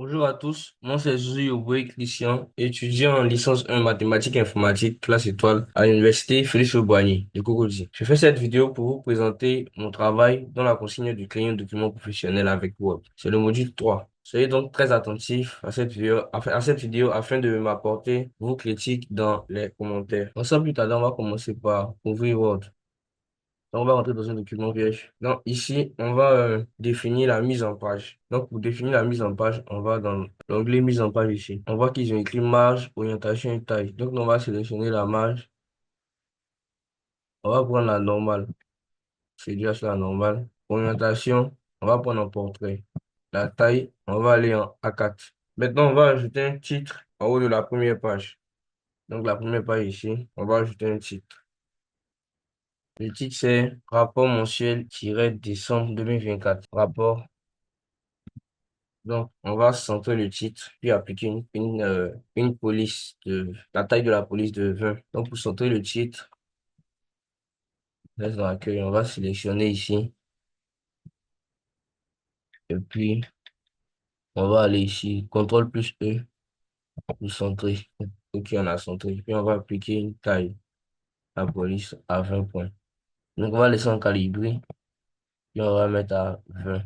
Bonjour à tous, moi c'est Zouyouboui Christian, étudiant en licence 1 mathématiques et informatique, classe étoile, à l'université Félix Houphouët-Boigny de Cocody. Je fais cette vidéo pour vous présenter mon travail dans la consigne du crayon document professionnel avec Word. C'est le module 3. Soyez donc très attentifs à cette vidéo afin de m'apporter vos critiques dans les commentaires. Sans plus tarder, on va commencer par ouvrir Word. Donc, on va rentrer dans un document vierge. Donc, ici, on va définir la mise en page. Donc, pour définir la mise en page, on va dans l'onglet mise en page ici. On voit qu'ils ont écrit marge, orientation et taille. Donc, on va sélectionner la marge. On va prendre la normale. C'est déjà sur la normale. Orientation, on va prendre en portrait. La taille, on va aller en A4. Maintenant, on va ajouter un titre en haut de la première page. Donc, la première page ici, on va ajouter un titre. Le titre, c'est rapport mensuel-décembre 2024. Rapport. Donc, on va centrer le titre, puis appliquer une police la taille de la police de 20. Donc, pour centrer le titre, reste dans l'accueil, on va sélectionner ici. Et puis, on va aller ici, CTRL plus E, pour centrer. Ok, on a centré. Puis, on va appliquer une taille, la police à 20 points. Donc, on va laisser en calibré, puis on va mettre à 20.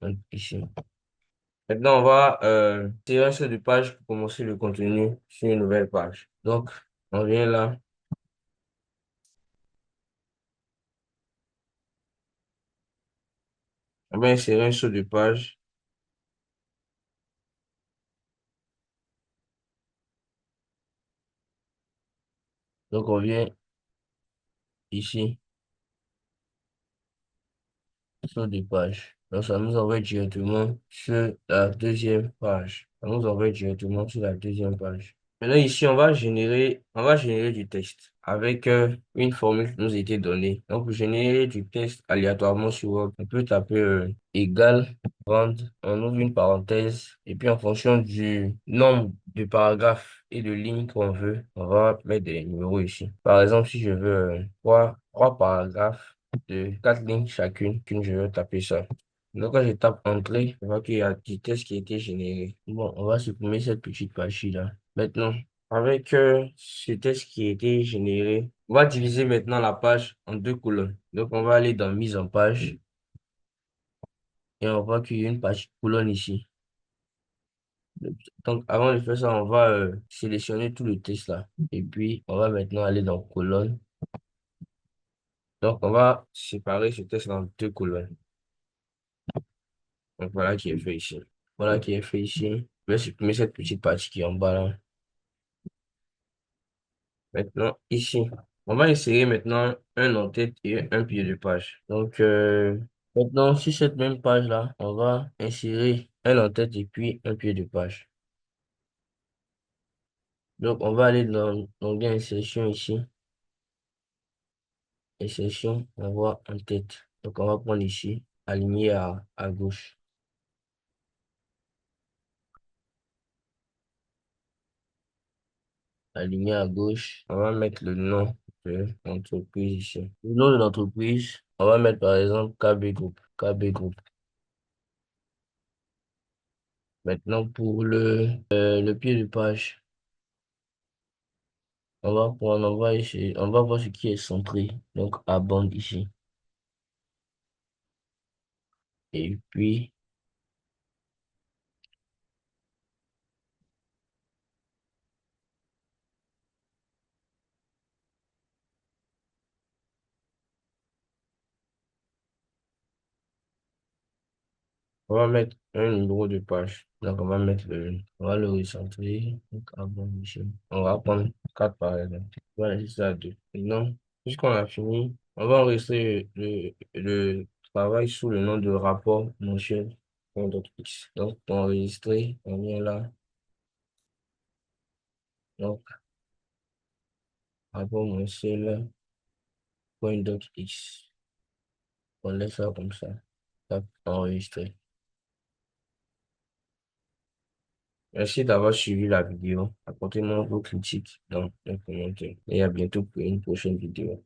Donc, ici. Maintenant, on va tirer un seul de page pour commencer le contenu sur une nouvelle page. Donc, on vient là. On va insérer un saut de page. Donc, on vient ici, saut de page. Donc, ça nous envoie directement sur la deuxième page. Ça nous envoie directement sur la deuxième page. Maintenant, ici, on va générer du texte avec une formule qui nous a été donnée. Donc, pour générer du texte aléatoirement sur Word, on peut taper égal, rand, on ouvre une parenthèse, et puis en fonction du nombre de paragraphes et de lignes qu'on veut, on va mettre des numéros ici. Par exemple, si je veux trois paragraphes de 4 lignes chacune, je vais taper ça. Donc, quand je tape Entrée, je vois qu'il y a du texte qui a été généré. Bon, on va supprimer cette petite partie-là. Maintenant, avec ce texte qui a été généré, on va diviser maintenant la page en deux colonnes. Donc, on va aller dans Mise en page et on voit qu'il y a une page colonne ici. Donc, avant de faire ça, on va sélectionner tout le texte là. Et puis, on va maintenant aller dans Colonne. Donc, on va séparer ce texte en deux colonnes. Donc, voilà qui est fait ici. Voilà qui est fait ici. Je vais supprimer cette petite partie qui est en bas là. Maintenant, ici, on va insérer maintenant un en-tête et un pied de page. Donc, maintenant, sur cette même page-là, on va insérer un en-tête et puis un pied de page. Donc, on va aller dans l'onglet Insertion ici. Insertion, on voit en-tête. Donc, on va prendre ici, aligner à gauche. Aligner à gauche, on va mettre le nom de l'entreprise ici. Le nom de l'entreprise, on va mettre par exemple KB Group. KB Group. Maintenant, pour le pied de page, on va voir ce qui est centré, donc à bande ici. Et puis, on va mettre un numéro de page. Donc, on va le recentrer, donc à bande ici. On va prendre 4 par exemple. Voilà, c'est ça, 2. Maintenant, puisqu'on a fini, on va enregistrer le travail sous le nom de rapport mensuel. .x. Donc, pour enregistrer, on vient là. Donc, rapport mensuel. .x. On laisse ça comme ça. Tac, enregistrer. Merci d'avoir suivi la vidéo. Apportez-moi vos critiques dans les commentaires. Et à bientôt pour une prochaine vidéo.